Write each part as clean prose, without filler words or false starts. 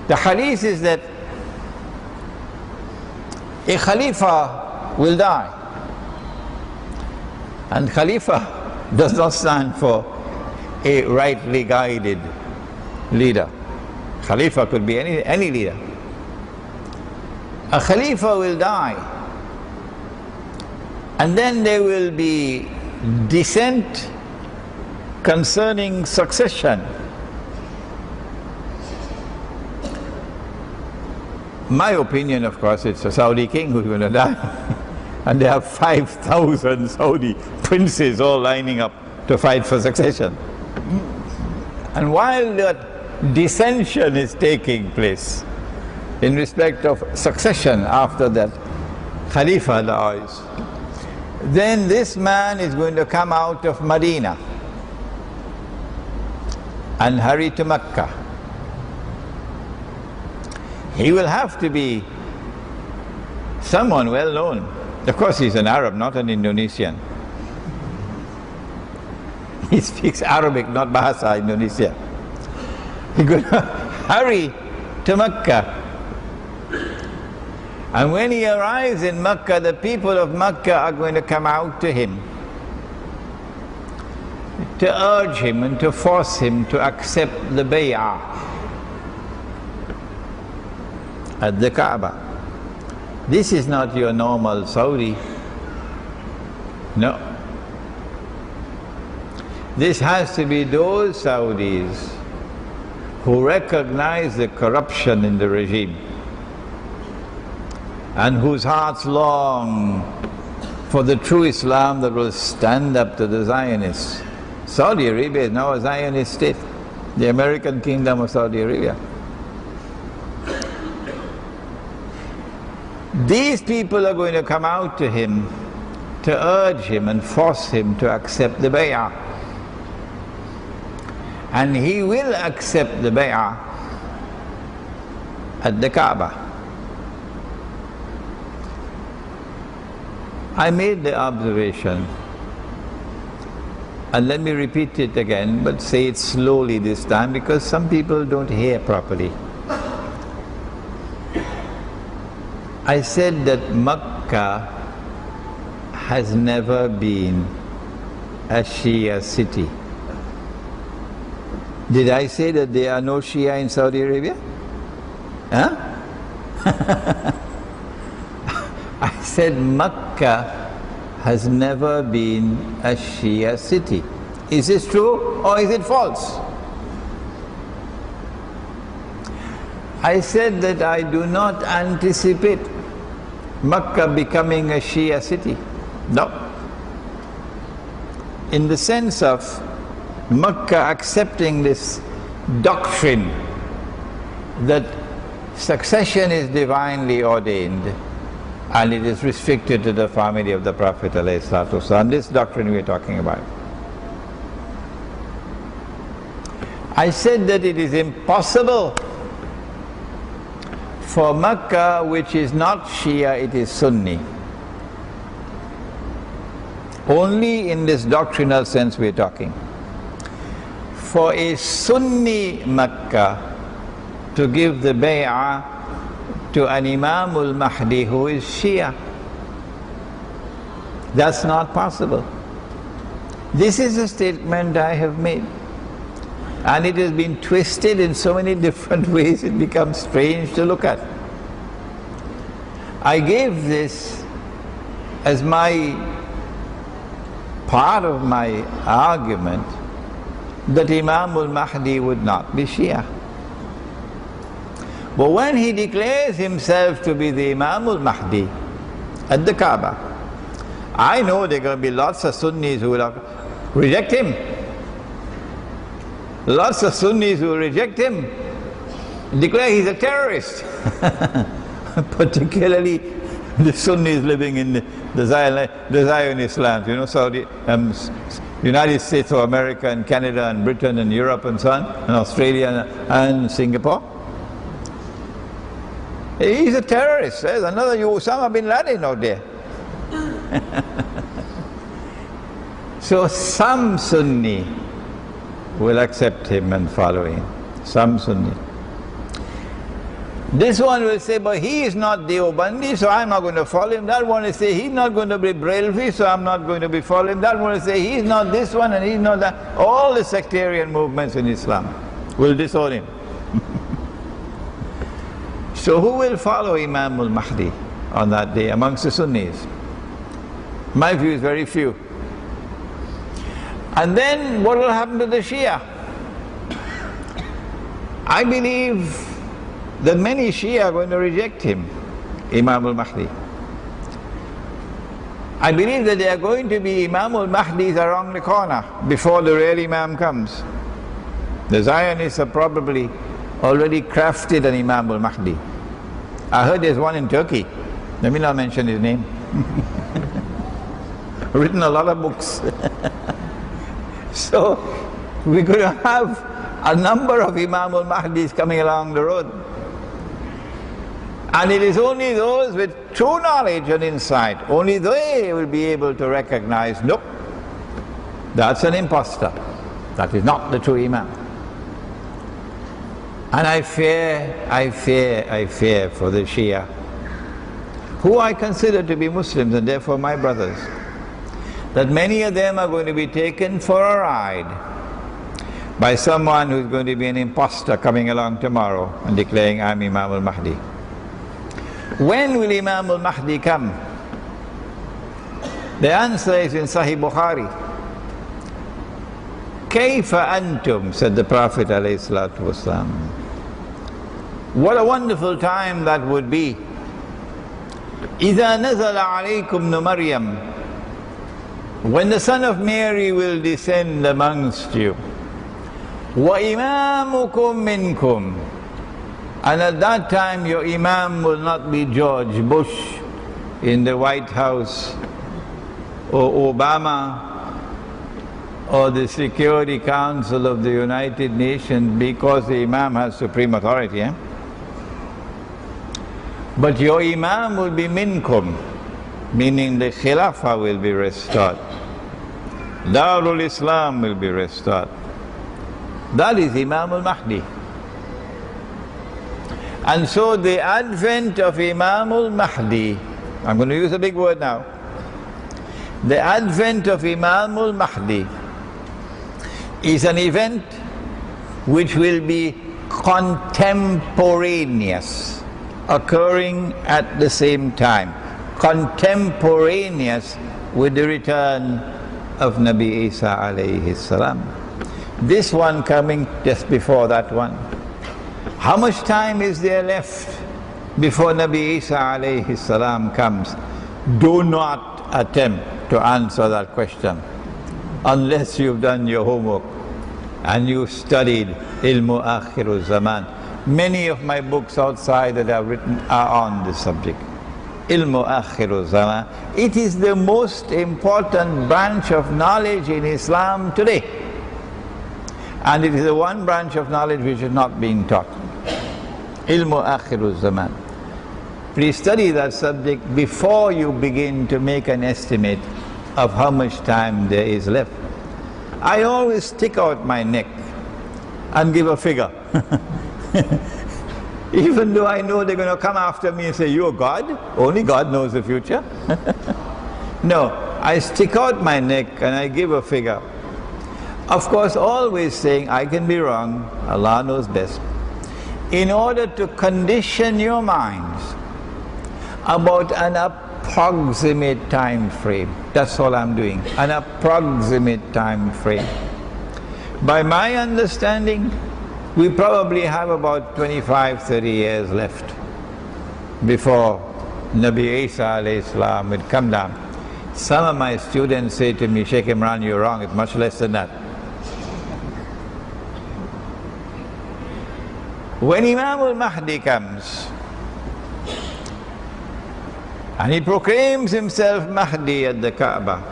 The hadith is that a Khalifa will die. And Khalifa does not stand for a rightly guided leader. Khalifa could be any leader. A Khalifa will die, and then there will be dissent concerning succession. My opinion, of course, it's a Saudi king who's going to die. And there are 5,000 Saudi princes all lining up to fight for succession. And while that dissension is taking place in respect of succession after that Khalifa dies, then this man is going to come out of Medina and hurry to Mecca. He will have to be someone well known. Of course, he's an Arab, not an Indonesian. He speaks Arabic, not Bahasa Indonesia. He's going to hurry to Mecca. And when he arrives in Mecca, the people of Mecca are going to come out to him to urge him and to force him to accept the bay'ah at the Kaaba. This is not your normal Saudi. No. This has to be those Saudis who recognize the corruption in the regime and whose hearts long for the true Islam that will stand up to the Zionists. Saudi Arabia is now a Zionist state, the American kingdom of Saudi Arabia. These people are going to come out to him to urge him and force him to accept the bay'ah. And he will accept the bay'ah at the Kaaba. I made the observation, and let me repeat it again, but say it slowly this time because some people don't hear properly. I said that Mecca has never been a Shia city. Did I say that there are no Shia in Saudi Arabia? Huh? I said Mecca has never been a Shia city. Is this true or is it false? I said that I do not anticipate Mecca becoming a Shia city. No. In the sense of Mecca accepting this doctrine that succession is divinely ordained and it is restricted to the family of the Prophet ﷺ. This doctrine we are talking about. I said that it is impossible for Mecca, which is not Shia, it is Sunni. Only in this doctrinal sense we are talking. For a Sunni Mecca to give the bay'ah to an Imamul Mahdi who is Shia, that's not possible. This is a statement I have made, and it has been twisted in so many different ways it becomes strange to look at. I gave this as my part of my argument that Imamul Mahdi would not be Shia. But when he declares himself to be the Imamul Mahdi at the Kaaba, I know there are going to be lots of Sunnis who will reject him. Lots of Sunnis who will reject him, declare he's a terrorist. Particularly the Sunnis living in the Zionist lands, you know, Saudi, United States of America and Canada and Britain and Europe and so on, and Australia and Singapore. He's a terrorist. There's another Osama bin Laden out there. So some Sunni will accept him and follow him. Some Sunni. This one will say, but he is not Deobandi, so I'm not going to follow him. That one will say, he's not going to be Brelvi, so I'm not going to be following him. That one will say, he's not this one and he's not that. All the sectarian movements in Islam will disown him. So who will follow Imam al-Mahdi on that day amongst the Sunnis? My view is very few. And then what will happen to the Shia? I believe that many Shia are going to reject him, Imam al-Mahdi. I believe that there are going to be Imam al-Mahdis around the corner before the real Imam comes. The Zionists have probably already crafted an Imam al-Mahdi. I heard there's one in Turkey. Let me not mention his name. Written a lot of books. So we're going to have a number of Imam al-Mahdis coming along the road. And it is only those with true knowledge and insight, only they will be able to recognize, nope, that's an impostor. That is not the true Imam. And I fear for the Shia, who I consider to be Muslims and therefore my brothers, that many of them are going to be taken for a ride by someone who's going to be an impostor coming along tomorrow and declaring, I'm Imam al-Mahdi. When will Imam al-Mahdi come? The answer is in Sahih Bukhari. Kayfa antum, said the Prophet ﷺ. What a wonderful time that would be. إِذَا نَزَلَ عَلَيْكُمْ نُ مَرْيَمْ, when the son of Mary will descend amongst you. وَإِمَامُكُمْ مِنْكُمْ, and at that time your Imam will not be George Bush in the White House, or Obama, or the Security Council of the United Nations, because the Imam has supreme authority. But your Imam will be minkum, meaning the Khilafah will be restored. Darul Islam will be restored. That is Imam al-Mahdi. And so the advent of Imam al-Mahdi, I'm going to use a big word now, the advent of Imam al-Mahdi is an event which will be contemporaneous, occurring at the same time, contemporaneous with the return of Nabi Isa alayhi salam. This one coming just before that one. How much time is there left before Nabi Isa alayhi salam comes? Do not attempt to answer that question unless you've done your homework and you've studied ilmu AkhirZAMAN. Many of my books outside that I've written are on this subject. Ilmu AkhirZAMAN. It is the most important branch of knowledge in Islam today. And it is the one branch of knowledge which is not being taught. Ilmu AkhirZAMAN. Please study that subject before you begin to make an estimate of how much time there is left. I always stick out my neck and give a figure. Even though I know they're going to come after me and say, you're God? Only God knows the future. No, I stick out my neck and I give a figure. Of course, always saying, I can be wrong, Allah knows best. In order to condition your minds about an approximate time frame. That's all I'm doing, an approximate time frame. By my understanding, we probably have about 25-30 years left before Nabi Isa alayhi salam would come down. Some of my students say to me, Syeikh Imran, you're wrong, it's much less than that. When Imam al-Mahdi comes, and he proclaims himself Mahdi at the Kaaba,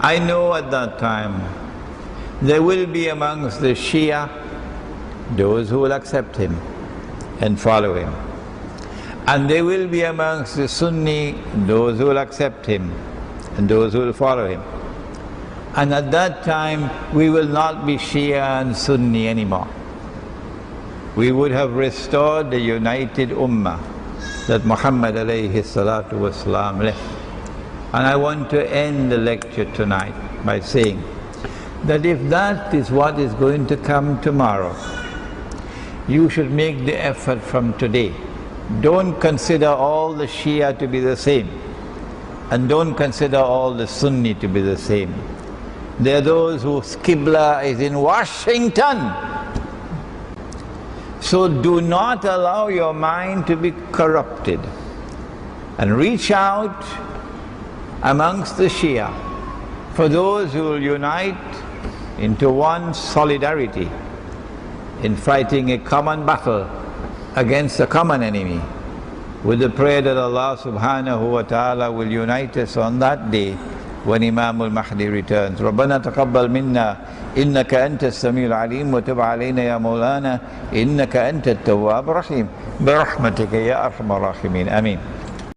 I know at that time there will be amongst the Shia those who will accept him and follow him. And there will be amongst the Sunni those who will accept him and those who will follow him. And at that time we will not be Shia and Sunni anymore. we would have restored the united ummah that Muhammad alayhi salatu wasalam left. And I want to end the lecture tonight by saying that if that is what is going to come tomorrow, you should make the effort from today. Don't consider all the Shia to be the same, and don't consider all the Sunni to be the same. There are those whose Qibla is in Washington. So do not allow your mind to be corrupted, and reach out amongst the Shia for those who will unite into one solidarity in fighting a common battle against a common enemy, with the prayer that Allah subhanahu wa ta'ala will unite us on that day when Imam al-Mahdi returns. رَبَّنَا تَقَبَّلْ مِنَّا إِنَّكَ أَنْتَ السَّمِيعُ الْعَلِيمُ وَتُبْ عَلَيْنَا يَا مَوْلَانَا إِنَّكَ أَنْتَ التَّوَّابُ الرَّحِيمُ بِرَحْمَتِكَ يَا أَرْحَمَ الرَّاحِمِينَ آمين.